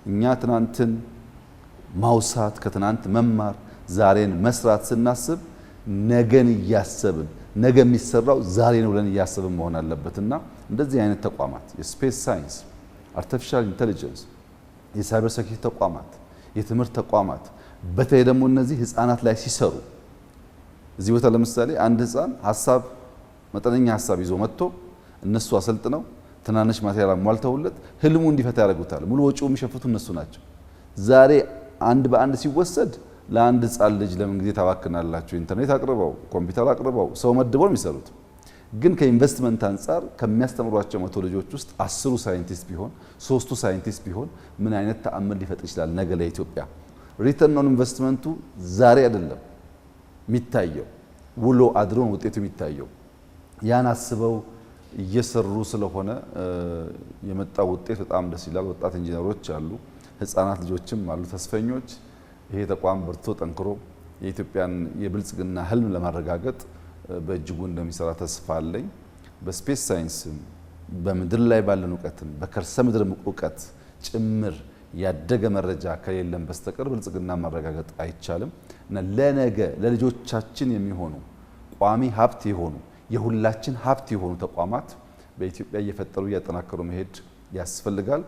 እኛ ትናንትን ማውሳት ከትናንት መማር ዛሬን መስራት ስናስብ ነገን ያሰብን ነገ የሚሰራው ዛሬ ነው ብለን ያሰብን መሆን አለበትና እንደዚህ አይነት ተቋማት የስፔስ ሳይንስ አርቲፊሻል ኢንተለጀንስ የሳይበር ሴኩሪቲ ተቋማት የትምህርት ተቋማት በተለይ ደግሞ እነዚህ ህፃናት ላይ ሲሰሩ እዚህ ቦታ ለምሳሌ አንድ ህፃን ሐሳብ መጠነኛ ሐሳብ ይዞ መጥቶ እነሱ አሰልጥነው ትናንሽ ማቴሪያል አሟልተውለት ህልሙ እንዲፈታ ያደርጉታል ሙሉ ወጪው የሚሸፍቱት እነሱ ናቸው ዛሬ አንድ በአንድ ሲወሰድ ለአንድ ህፃን ልጅ ለምን ጊዜ ታባክናላችሁ ኢንተርኔት አቅርበው ኮምፒውተር አቅርበው ሰው መድበው የሚሰሩት ግን ከኢንቨስትመንት አንፃር ከሚያስተምሯቸው 100 ልጆች ውስጥ 10ሩ ሳይንቲስት ቢሆን 3ቱ ሳይንቲስት ቢሆን ምን አይነት ተአምር ሊፈጥር ይችላል ነገ ለኢትዮጵያ ሪተርን ኦን ኢንቨስትመንቱ ዛሬ አይደለም የሚታየው ውሎ አድሮ ውጤቱ የሚታየው ያን አስበው እየሰሩ ስለሆነ የመጣው ውጤት በጣም ደስ ይላል ወጣት ኢንጂነሮች አሉ ህፃናት ልጆችም አሉ ተስፈኞች ይሄ ተቋም በርቶ ጠንክሮ የኢትዮጵያን የብልጽግና ህልም ለማረጋገጥ በእጅጉ እንደሚሰራ ተስፋ አለኝ በስፔስ ሳይንስ በምድር ላይ ባለን ዕውቀትን በከርሰ ምድር ዕውቀት ጭምር ያደገ መረጃ ከሌለም በስተቀር ብልጽግና ማረጋገጥ አይቻልም እና ለነገ ለልጆቻችን የሚሆኑ ቋሚ ሀብት የሆኑ የሁላችን ሀብት የሆኑ ተቋማት በኢትዮጵያ እየፈጠሩ ያጠናከሩ መሄድ ያስፈልጋል